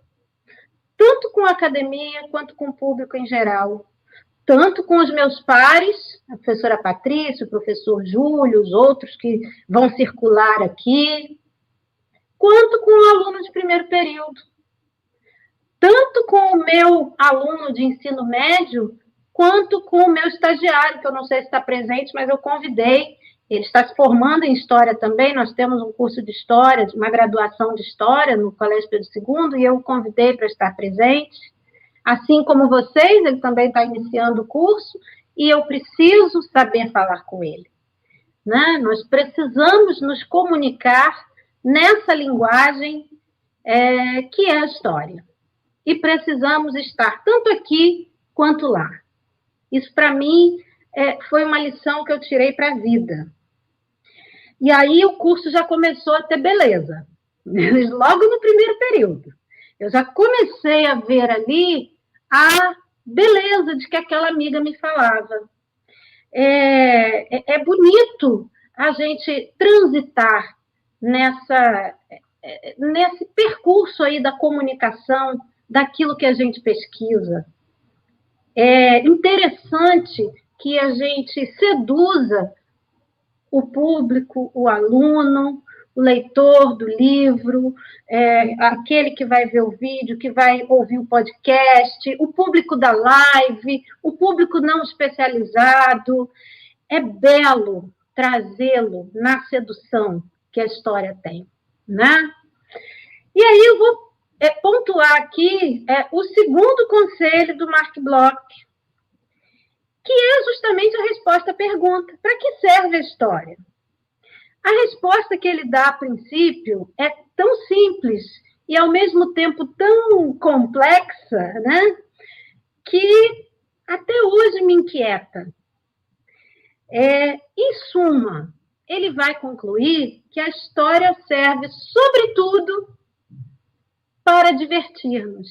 tanto com a academia quanto com o público em geral, tanto com os meus pares, a professora Patrícia, o professor Júlio, os outros que vão circular aqui, quanto com o aluno de primeiro período, tanto com o meu aluno de ensino médio, quanto com o meu estagiário, que eu não sei se está presente, mas eu convidei. Ele está se formando em História também, nós temos um curso de História, uma graduação de História no Colégio Pedro II, e eu o convidei para estar presente. Assim como vocês, ele também está iniciando o curso, e eu preciso saber falar com ele, né? Nós precisamos nos comunicar nessa linguagem que é a história. E precisamos estar tanto aqui quanto lá. Isso, para mim, foi uma lição que eu tirei para a vida. E aí o curso já começou a ter beleza. Logo no primeiro período. Eu já comecei a ver ali a beleza de que aquela amiga me falava. É bonito a gente transitar nesse percurso aí da comunicação, daquilo que a gente pesquisa. É interessante que a gente seduza o público, o aluno, o leitor do livro, aquele que vai ver o vídeo, que vai ouvir o podcast, o público da live, o público não especializado. É belo trazê-lo na sedução, que a história tem, né? E aí eu vou pontuar aqui o segundo conselho do Mark Bloch, que é justamente a resposta à pergunta: para que serve a história? A resposta que ele dá, a princípio, é tão simples e, ao mesmo tempo, tão complexa, né, que até hoje me inquieta. Em suma, ele vai concluir que a história serve, sobretudo, para divertir-nos.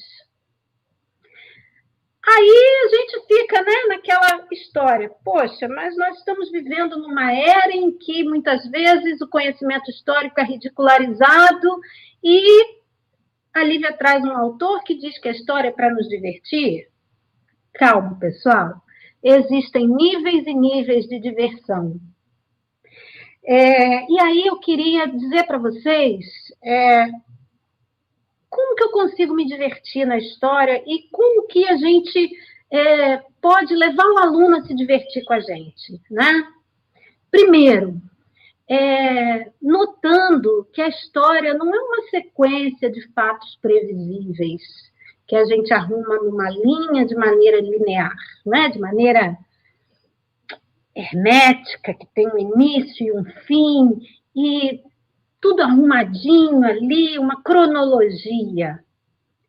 Aí a gente fica, né, naquela história: poxa, mas nós estamos vivendo numa era em que, muitas vezes, o conhecimento histórico é ridicularizado, e a Lívia traz um autor que diz que a história é para nos divertir. Calma, pessoal. Existem níveis e níveis de diversão. E aí eu queria dizer para vocês como que eu consigo me divertir na história e como que a gente pode levar o aluno a se divertir com a gente, né? Primeiro, notando que a história não é uma sequência de fatos previsíveis que a gente arruma numa linha de maneira linear, né? De maneira hermética, que tem um início e um fim, e tudo arrumadinho ali, uma cronologia.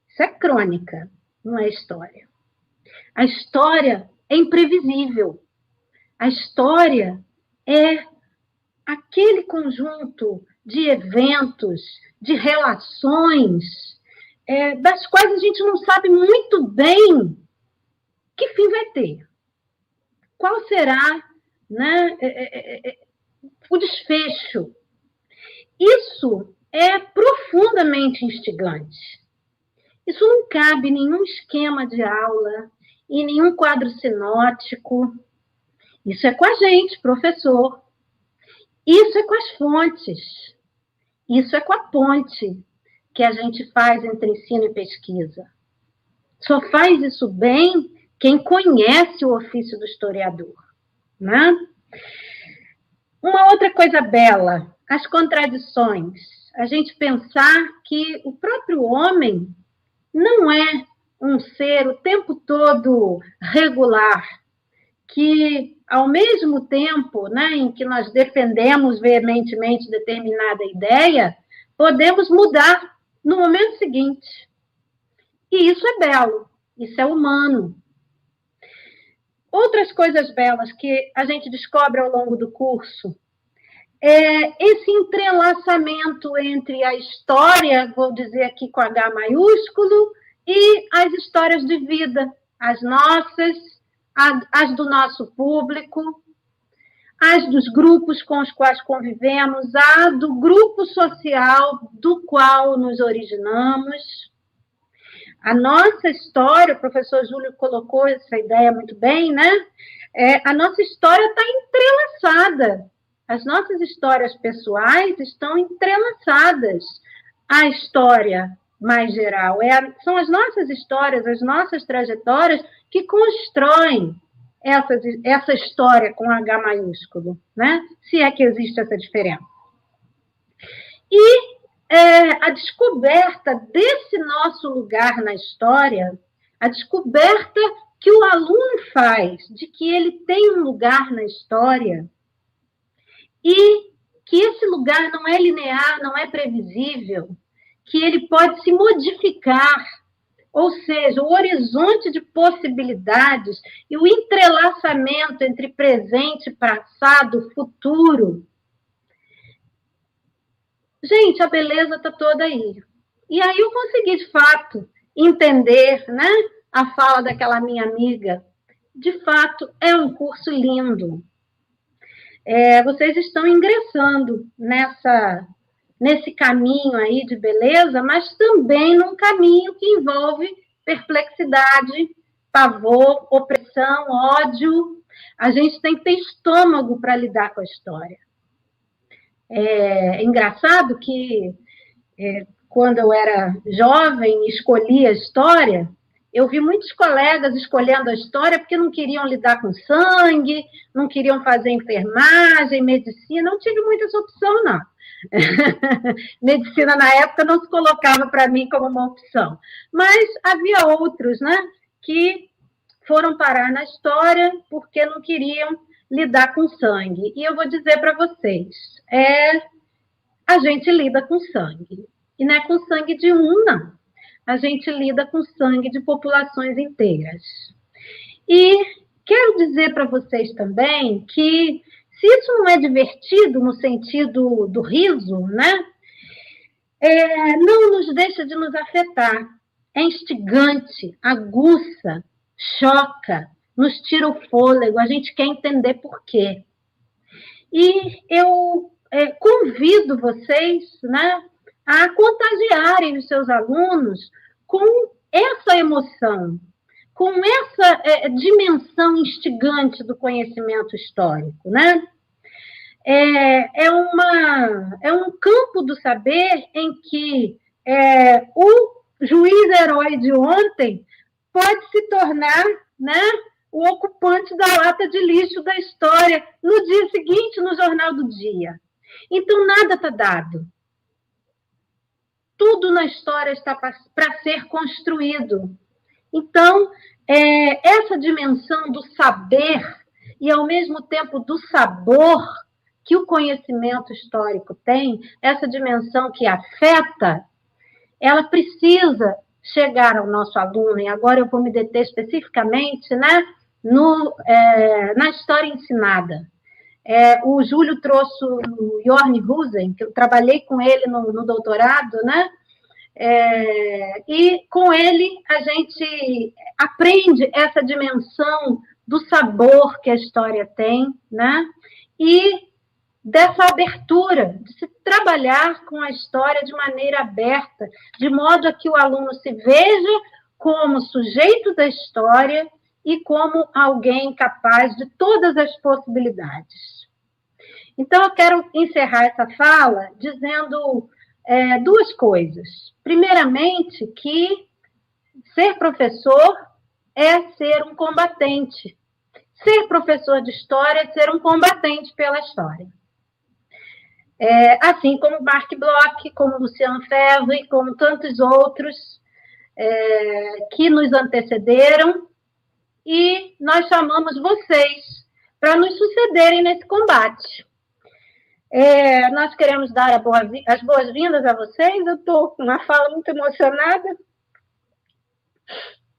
Isso é crônica, não é história. A história é imprevisível. A história é aquele conjunto de eventos, de relações, das quais a gente não sabe muito bem que fim vai ter. Qual será, né, o desfecho? Isso é profundamente instigante. Isso não cabe em nenhum esquema de aula, em nenhum quadro sinótico. Isso é com a gente, professor. Isso é com as fontes. Isso é com a ponte que a gente faz entre ensino e pesquisa. Só faz isso bem quem conhece o ofício do historiador, né? Uma outra coisa bela, as contradições. A gente pensar que o próprio homem não é um ser o tempo todo regular, que, ao mesmo tempo, né, em que nós defendemos veementemente determinada ideia, podemos mudar no momento seguinte. E isso é belo, isso é humano. Outras coisas belas que a gente descobre ao longo do curso esse entrelaçamento entre a história, vou dizer aqui com H maiúsculo, e as histórias de vida, as nossas, as do nosso público, as dos grupos com os quais convivemos, a do grupo social do qual nos originamos. A nossa história, o professor Júlio colocou essa ideia muito bem, né? A nossa história está entrelaçada. As nossas histórias pessoais estão entrelaçadas à história mais geral. São as nossas histórias, as nossas trajetórias que constroem essa história com H maiúsculo, né? Se é que existe essa diferença. E a descoberta desse nosso lugar na história, a descoberta que o aluno faz de que ele tem um lugar na história e que esse lugar não é linear, não é previsível, que ele pode se modificar, ou seja, o horizonte de possibilidades e o entrelaçamento entre presente, passado, futuro. Gente, a beleza está toda aí. E aí eu consegui, de fato, entender, né, a fala daquela minha amiga. De fato, é um curso lindo. Vocês estão ingressando nesse caminho aí de beleza, mas também num caminho que envolve perplexidade, pavor, opressão, ódio. A gente tem que ter estômago para lidar com a história. É engraçado que, quando eu era jovem e escolhia a história, Eu vi muitos colegas escolhendo a história porque não queriam lidar com sangue, não queriam fazer enfermagem, medicina, não tive muita essa opção, não. Medicina, na época, não se colocava para mim como uma opção. Mas havia outros, né, que foram parar na história porque não queriam lidar com sangue. E eu vou dizer para vocês, a gente lida com sangue. E não é com sangue de um, não. A gente lida com sangue de populações inteiras. E quero dizer para vocês também que, se isso não é divertido no sentido do riso, né, não nos deixa de nos afetar. É instigante, aguça, choca, nos tira o fôlego, a gente quer entender por quê. E eu convido vocês, né, a contagiarem os seus alunos com essa emoção, com essa dimensão instigante do conhecimento histórico, né? É um campo do saber em que o juiz herói de ontem pode se tornar, né, o ocupante da lata de lixo da história no dia seguinte, no Jornal do Dia. Então, nada está dado. Tudo na história está para ser construído. Então, essa dimensão do saber e, ao mesmo tempo, do sabor que o conhecimento histórico tem, essa dimensão que afeta, ela precisa chegar ao nosso aluno, e agora eu vou me deter especificamente, né, na história ensinada. O Júlio trouxe o Jorn Husen, que eu trabalhei com ele no doutorado, né? E com ele a gente aprende essa dimensão do sabor que a história tem, né? E dessa abertura, de se trabalhar com a história de maneira aberta, de modo a que o aluno se veja como sujeito da história e como alguém capaz de todas as possibilidades. Então, eu quero encerrar essa fala dizendo duas coisas. Primeiramente, que ser professor é ser um combatente. Ser professor de história é ser um combatente pela história. Assim como Marc Bloch, como Luciano Ferri, como tantos outros que nos antecederam, e nós chamamos vocês para nos sucederem nesse combate. Nós queremos dar as boas-vindas a vocês. Eu estou com uma fala muito emocionada,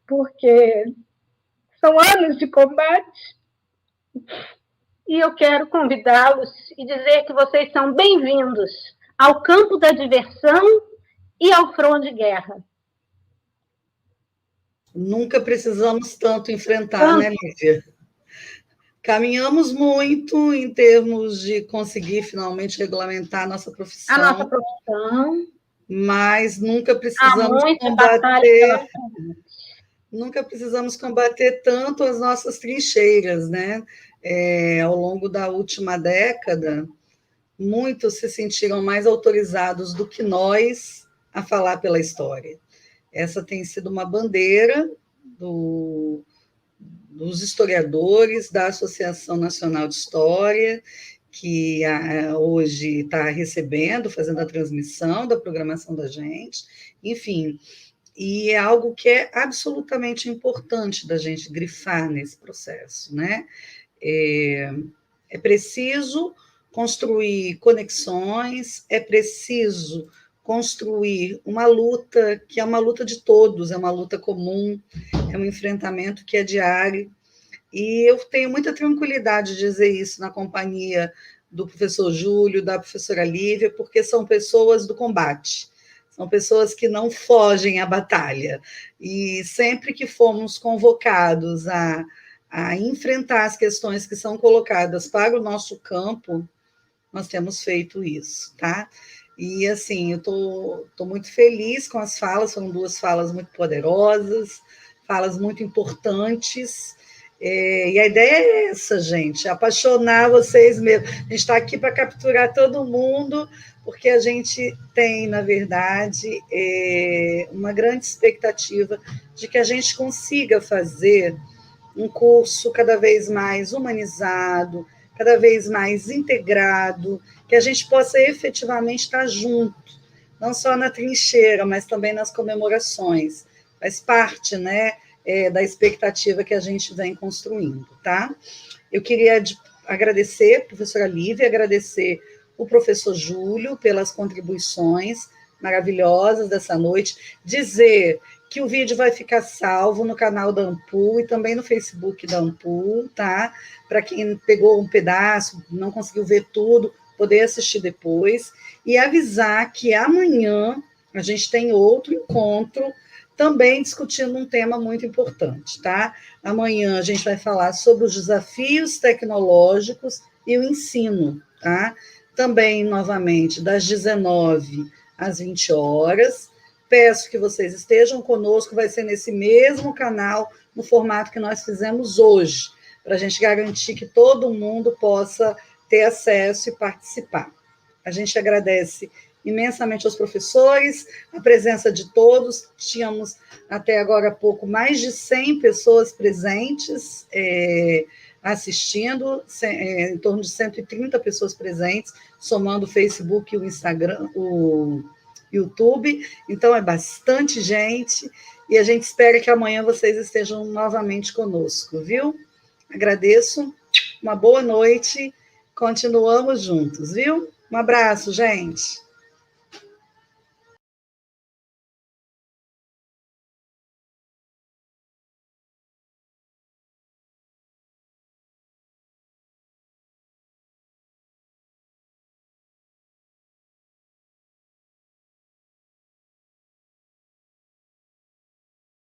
porque são anos de combate, e eu quero convidá-los e dizer que vocês são bem-vindos ao campo da diversão e ao front de guerra. Nunca precisamos tanto enfrentar, né, Lívia? Caminhamos muito em termos de conseguir finalmente regulamentar a nossa profissão. A nossa profissão. Mas nunca precisamos combater. Nunca precisamos combater tanto as nossas trincheiras, né? Ao longo da última década, muitos se sentiram mais autorizados do que nós a falar pela história. Essa tem sido uma bandeira dos historiadores, da Associação Nacional de História, que hoje está recebendo, fazendo a transmissão da programação da gente, enfim, e é algo que é absolutamente importante da gente grifar nesse processo, né? É preciso construir conexões, é preciso construir uma luta que é uma luta de todos, é uma luta comum, é um enfrentamento que é diário, e eu tenho muita tranquilidade de dizer isso na companhia do professor Júlio, da professora Lívia, porque são pessoas do combate, são pessoas que não fogem à batalha, e sempre que fomos convocados a enfrentar as questões que são colocadas para o nosso campo, nós temos feito isso, tá? E, assim, eu estou muito feliz com as falas, foram duas falas muito poderosas, falas muito importantes, E a ideia é essa, gente, apaixonar vocês mesmo. A gente está aqui para capturar todo mundo, porque a gente tem, na verdade, uma grande expectativa de que a gente consiga fazer um curso cada vez mais humanizado, cada vez mais integrado, que a gente possa efetivamente estar junto, não só na trincheira, mas também nas comemorações. Faz parte, né, da expectativa que a gente vem construindo, tá? Eu queria agradecer a professora Lívia, agradecer o professor Júlio pelas contribuições maravilhosas dessa noite, dizer que o vídeo vai ficar salvo no canal da Ampul e também no Facebook da Ampul, tá? Para quem pegou um pedaço, não conseguiu ver tudo, poder assistir depois, e avisar que amanhã a gente tem outro encontro também discutindo um tema muito importante, tá? Amanhã a gente vai falar sobre os desafios tecnológicos e o ensino, tá? Também, novamente, das 19 às 20 horas. Peço que vocês estejam conosco, vai ser nesse mesmo canal, no formato que nós fizemos hoje, para a gente garantir que todo mundo possa ter acesso e participar. A gente agradece imensamente aos professores, a presença de todos. Tínhamos, até agora há pouco, mais de 100 pessoas presentes assistindo, em torno de 130 pessoas presentes, somando o Facebook e o Instagram, o YouTube. Então, é bastante gente, e a gente espera que amanhã vocês estejam novamente conosco, viu? Agradeço, uma boa noite, continuamos juntos, viu? Um abraço, gente.